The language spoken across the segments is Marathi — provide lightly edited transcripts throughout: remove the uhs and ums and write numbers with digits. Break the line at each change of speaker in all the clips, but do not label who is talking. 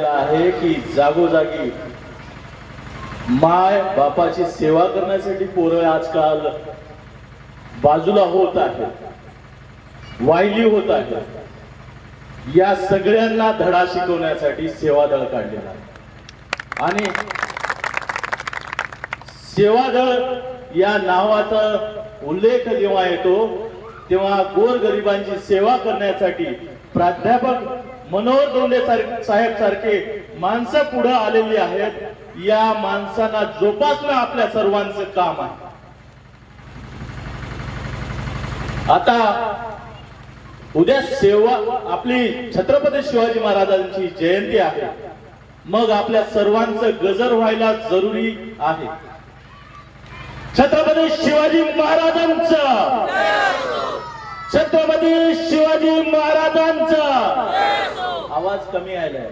आहे की जागोजागी माय बापाची सेवा करण्यासाठी पोरं आजकाल बाजूला होत आहेत, वाहिली होत आहेत। या सगळ्यांना धडा शिकवण्यासाठी सेवादळ काढलेला आहे आणि सेवादळ या नावाचा उल्लेख जेव्हा येतो तेव्हा गोरगरिबांची सेवा करण्यासाठी प्राध्यापक मनोहर धोंडे साहेब सारखे माणसं पुढे आलेली आहेत। या माणसांना जोपासणं आपल्या सर्वांचं काम आहे। आता उद्या सेवा आपली छत्रपती शिवाजी महाराजांची जयंती आहे, मग आपल्या सर्वांचं गजर व्हायला जरुरी आहे। छत्रपती शिवाजी महाराजांचं, छत्रपती शिवाजी महाराजांचा। आवाज कमी आलाय,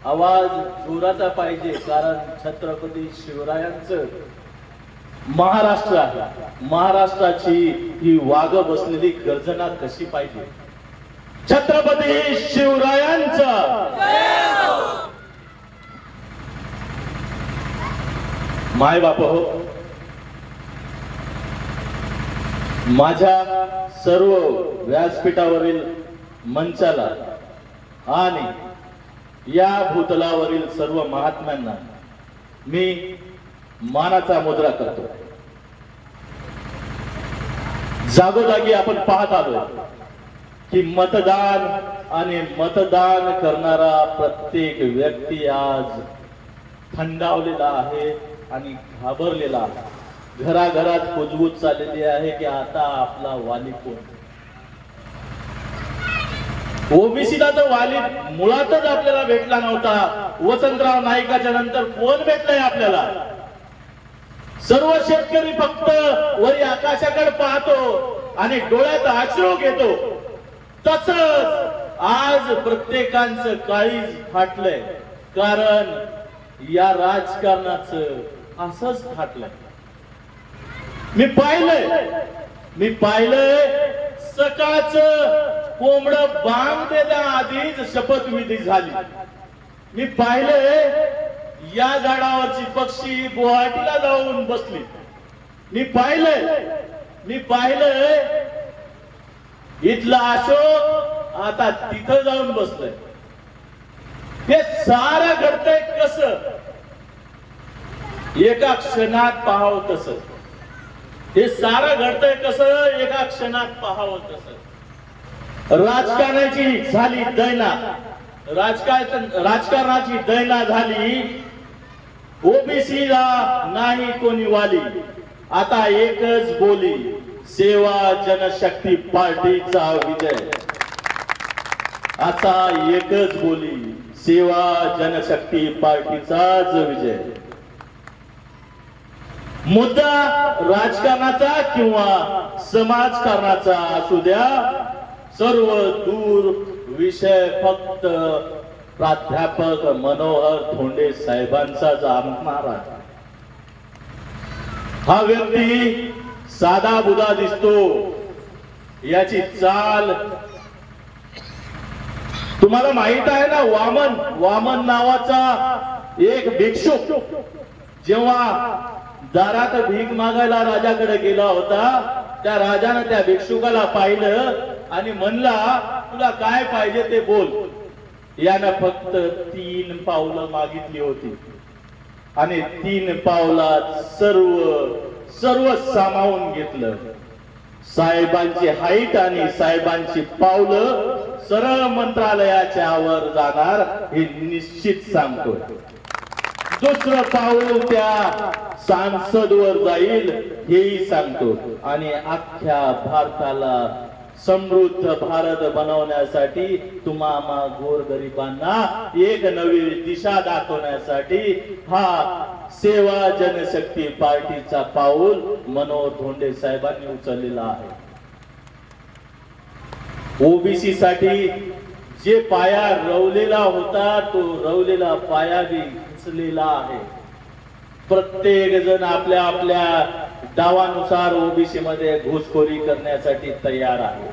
आवाज जोराचा पाहिजे, कारण छत्रपती शिवरायांचं महाराष्ट्र आहे। महाराष्ट्राची ही वाघ बसलेली गर्जना कशी पाहिजे? छत्रपती शिवरायांचा। माय बाप हो, माझ्या सर्व व्यासपीठावरील मंचाला आणि या भूतलावरील सर्व महात्म्यांना मी मानाचा मुद्रा करतो। जागोजागी आपण पाहत आलो की मतदान आणि मतदान करणारा प्रत्येक व्यक्ती आज थंडावलेला आहे आणि घाबरलेला आहे। घराघरात कुजबूज चाललेली आहे की आता आपला वाली कोण? ओबीसीला तर वाली मुळातच आपल्याला भेटला नव्हता। वसंतराव नाईकाच्या नंतर कोण भेटलाय आपल्याला? सर्व शेतकरी फक्त वरी आकाशाकडे पाहतो आणि डोळ्यात अश्रू घेतो। तसंच आज प्रत्येकांचं काळीज फाटलंय, कारण या राजकारणाचं असंच फाटलंय। मी पाहिलंय सकाळचं कोंबड बांग देण्या आधीच शपथविधी झाली। मी पाहिलंय या झाडावरची पक्षी गुवाहाटीला जाऊन बसली। मी पाहिलंय इथला अशोक आता तिथं जाऊन बसलंय। हे सारं घडतंय कसं? एका क्षणात पाहावं तसं। हे सारं घडतंय कसं? एका क्षणात पाहावं तसं। राजकारणाची झाली दैना, राजकारणाची दैना झाली। ओबीसीला नाही कोणी वाली, आता एकच बोली, सेवा जनशक्ती पार्टीचा विजय। आता एकच बोली, सेवा जनशक्ती पार्टीचाच विजय। मुद्दा राजकारणाचा किंवा समाजकारणाचा असू द्या, सर्व दूर विषय फक्त प्राध्यापक मनोहर धोंडे साहेबांचा जाणणार आहे। हा व्यक्ती साधा बुधा दिसतो, याची चाल तुम्हाला माहित आहे ना? वामन नावाचा एक भिक्षुक जेव्हा दारात भीक मागायला राजाकडे गेला होता, त्या राजाने त्या भिक्षुकाला पाहिलं आणि म्हणला, तुला काय पाहिजे ते बोल। यानं फक्त 3 पावलं मागितली होती आणि 3 पावलात सर्व सामावून घेतलं। साहेबांची हाईट आणि साहेबांची पावलं सरळ मंत्रालयाच्या वर जाणार हे निश्चित सांगतोय। दुसरं पाऊल त्या संसदवर जाईल हेही सांगतो आणि अख्ख्या भारताला समृद्ध भारत बनवण्यासाठी, तुम्हा गोरगरिबांना एक नवी दिशा दाखवण्यासाठी हा सेवा जनशक्ती पार्टीचा पाऊल मनोहर धोंडे साहेबांनी उचललेला आहे। ओबीसी साठी जे पाया रवलेला होता, तो रवलेला पाया बी घुसलेला आहे। प्रत्येक जण आपल्या आपल्या डावानुसार ओबीसी मध्ये घुसखोरी करण्यासाठी तयार आहे।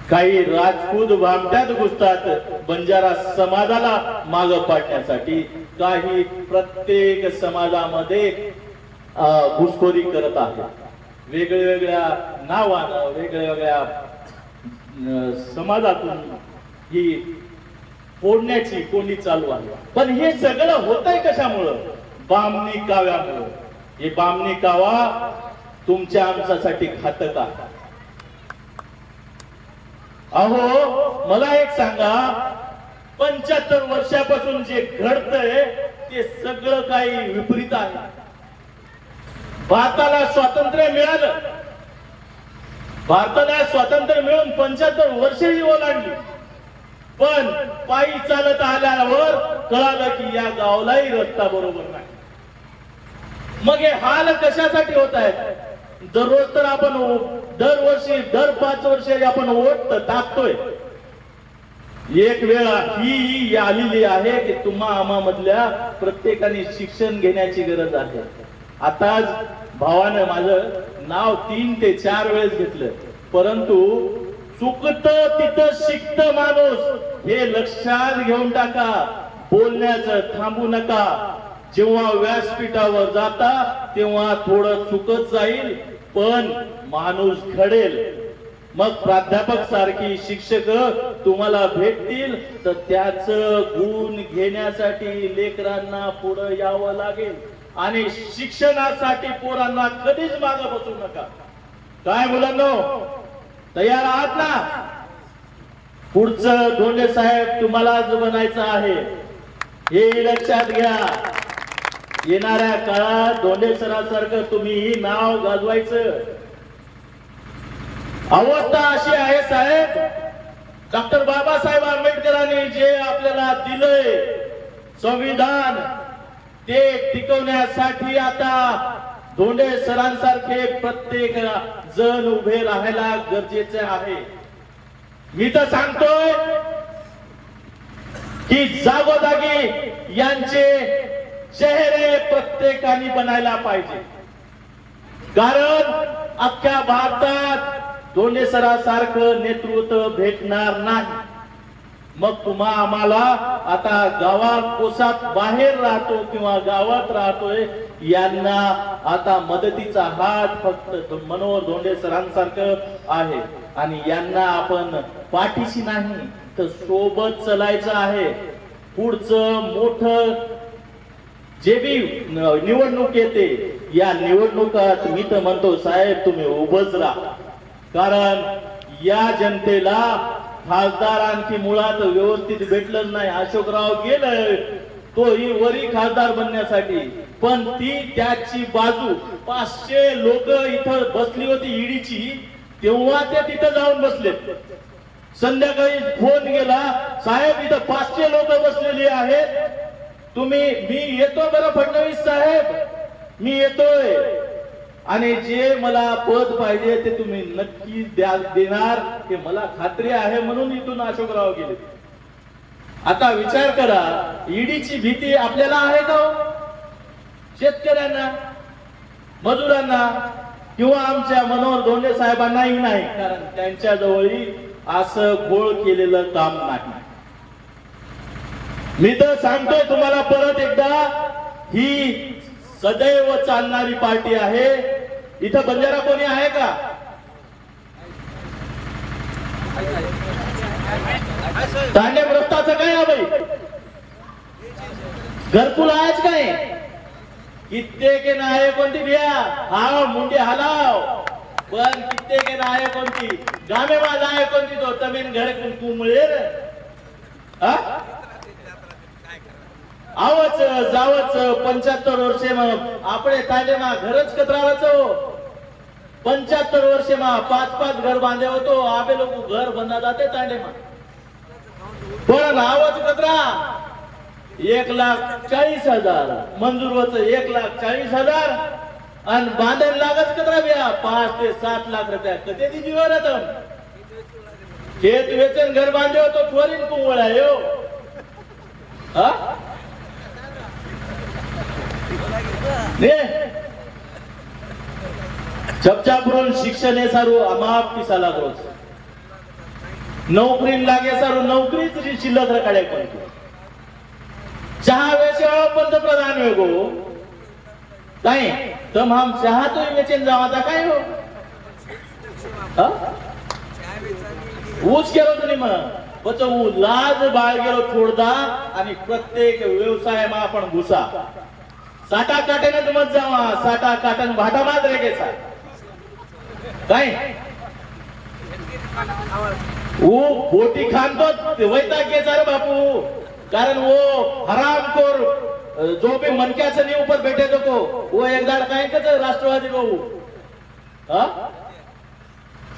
काही राजपूत भामट्यात घुसतात बंजारा समाजाला माग पाडण्यासाठी, काही प्रत्येक समाजामध्ये घुसखोरी करत आहेत. वेगवेगळ्या नावानं वेगवेगळ्या समाजातून ही फोडण्याची कोंडी चालू आहे. पण हे सगळं होतंय कशामुळं? बामणी काव्यामुळं. हे बामणी कावा तुमच्या आमच्यासाठी घातक आहे. अहो मला एक सांगा, 75 वर्षापासून जे घडतंय ते सगळं काही विपरीत आहे. भारताला स्वातंत्र्य मिळालं, भारताला स्वातंत्र्य मिळून 75 वर्षही ओलांडली, पण पायी चालत आल्यावर कळालं की या गावालाही रस्ता बरोबर नाही. मग हे हाल कशासाठी होत आहेत? दररोज तर आपण दरवर्षी दर 5 वर्षे आपण वोट टाकतोय. एक वेळ ही आलेली आहे की तुम्हा आम्हामधल्या प्रत्येकाने शिक्षण घेण्याची गरज आहे. आताच भावानं माझं नाव 3 ते 4 वेळेस घेतलं, परंतु चुकत तिथं शिकत माणूस हे लक्षात घेऊन टाका. बोलण्याचं थांबू नका. जेव्हा व्यासपीठावर जाता तेव्हा थोडं चुकत जाईल, पण माणूस घडेल. मग प्राध्यापक सारखी शिक्षक तुम्हाला भेटतील तर त्याच गुण घेण्यासाठी लेकरांना पुढे यावं लागेल. आणि शिक्षणासाठी पोरांना कधीच मागे बसू नका. काय मुलांनो, तयार आहात ना? पुढचं धोंडे साहेब तुम्हालाच बनायचं आहे, हे लक्षात घ्या. येणाऱ्या काळात धोंडे सरांसारखं तुम्ही नाव गाजवायचं. अवस्था अशी आहे साहेब, डॉक्टर बाबासाहेब आंबेडकरांनी जे आपल्याला दिलंय संविधान, ते टिकवण्यासाठी आता धोंडे सरांसारखे प्रत्येक जण उभे राहायला गरजेचे आहे. मी तर सांगतोय की जागोजागी यांचे चेहरे प्रत्येकाने बनायला पाहिजे. कारण अख्ख्या भारतात धोंडे सरांसारखं नेतृत्व भेटणार नाही. मग तुम्हा आम्हाला आता गावात कोसात बाहेर राहतो किंवा गावात राहतोय, यांना आता मदतीचा हात फक्त मनोहर धोंडे सरांसारखं आहे. आणि यांना आपण पाठीशी नाही तर सोबत चालायचं आहे. पुढचं मोठं जे बी निवडणूक येते, या निवडणुकात मी तर म्हणतो साहेब तुम्ही उभंच राहा. कारण या जनतेला खासदार आणखी मुळात व्यवस्थित भेटलं नाही. अशोकराव गेलं तोही वरी खासदार बनण्यासाठी, पण ती त्याची बाजू 500 लोक इथं बसली होती ईडीची, तेव्हा ते तिथं जाऊन बसले. संध्याकाळी फोन गेला, साहेब इथं 500 लोक बसलेली आहेत, मी येतो बरं फडणवीस साहेब, मी येतोय आणि जे मला पद पाहिजे ते तुम्ही नक्की देणार हे मला खात्री आहे. म्हणून इथून अशोकराव गेले. आता विचार करा, ईडीची भीती आपल्याला आहे का? शेतकऱ्यांना, मजुरांना किंवा आमच्या मनोहर धोंडे साहेबांनाही नाही, कारण त्यांच्या जवळही असं घोळ केलेलं काम नाही. मी तर सांगतोय तुम्हाला परत एकदा, ही सदैव चालणारी पार्टी आहे. इथं बंजारा कोणी आहे का? तांडे रस्ताचं काय आहे बाई? घरकुल आहेच काय? कित्येक नाही कोणती बिया हा मुंडे हलाव, पण कित्येक नाही कोणती गामे माझा आहे कोणती तो तमेन घर कुंकुमळेर आवच जावच 75 वर्षे मग आपले ताले मा घरच कतराच. 75 वर्षे मा 5-5 घर बांधे होतो. आबे लोक घर बंदा जाते तांडे मा, पण आवच कतरा 1,40,000 मंजूर होत. 1,40,000 आणि बांधायला लागत कतरा बिया 5 ते 7 लाख रुपया कधी ती जीवर येतं. खेत वेचन घर बांधे होतो चोरीन कुंवळा यो. चपचापुरून शिक्षण हे सारू अमाप पिसाला रोज. नोकरी लागे सारू नोकरीच शिल्लक रकाड्या पण चहा वेचेवा पंतप्रधान वेगो काय तम हम चहा तो वेचेन जावाचा काय हो ऊच केलो तुम्ही मग लाज बाळ गेलो थोडदा आणि प्रत्येक व्यवसायामा आपण घुसा साटा काट्याने मत जावा साटा काट्यान भाटा मात रेगेचा काय वो बोटी खान तो वैताग घ्यायचा रे बापू कारण वो हरामखोर जो भी मनक्याचं नी ऊपर बैठे तो को वो एकदाड काय कच राष्ट्रवादी भाऊ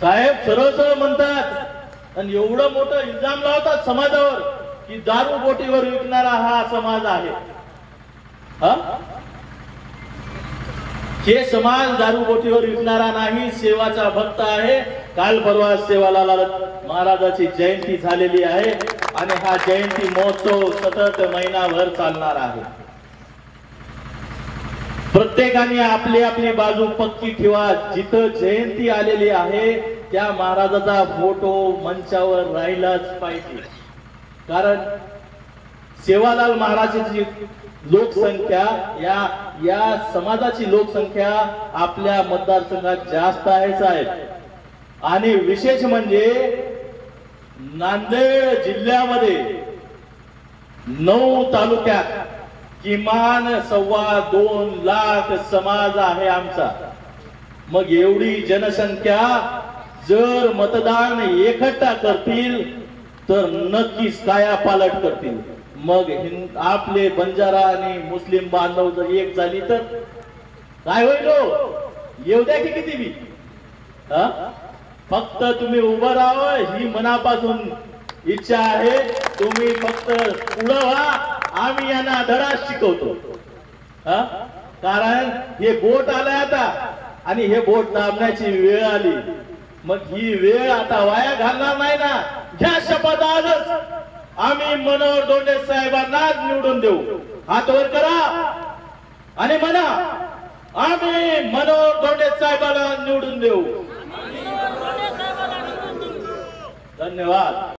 साहेब सरळ सरळ म्हणतात आणि एवढं मोठं इल्जाम लावतात समाजावर की दारू बोटीवर विकणारा हा समाज आहे हे समाज दारू बोटीवर विकणारा नाही सेवाचा भक्त आहे काल परवा सेवालाल महाराजाची जयंती झालेली आहे आणि हा जयंती महोत्सव सतत महिनाभर चालणार आहे प्रत्येकाने आपली आपली बाजू पक्की ठेवा जिथं जयंती आलेली आहे त्या महाराजाचा फोटो मंचावर राहिलाच पाहिजे कारण सेवालाल महाराजाची लोकसंख्या या समाजाची लोकसंख्या आपल्या मतदारसंघात जास्त आहे साहेब आणि विशेष म्हणजे नांदेड जिल्ह्यामध्ये 9 तालुक्यात किमान 2.25 लाख समाज आहे आमचा मग एवढी जनसंख्या जर मतदान एकट्ठा करतील तर नक्कीच कायापालट करतील मग आपले बंजारा आणि मुस्लिम बांधव जर एक झाली तर काय होईल येऊ द्या की किती बी फक्त तुम्ही उभं राहा ही मनापासून इच्छा आहे तुम्ही फक्त पुढं व्हा आम्ही यांना धडा शिकवतो कारण हे बोट आलंय आता आणि हे बोट दाबण्याची वेळ आली मग ही वेळ आता वाया घालणार नाही ना घ्या शपथ आजच आम्ही मनोहर धोंडे साहेबांनाच निवडून देऊ हात वर करा आणि म्हणा आम्ही मनोहर धोंडे साहेबांना निवडून देऊ धन्यवाद।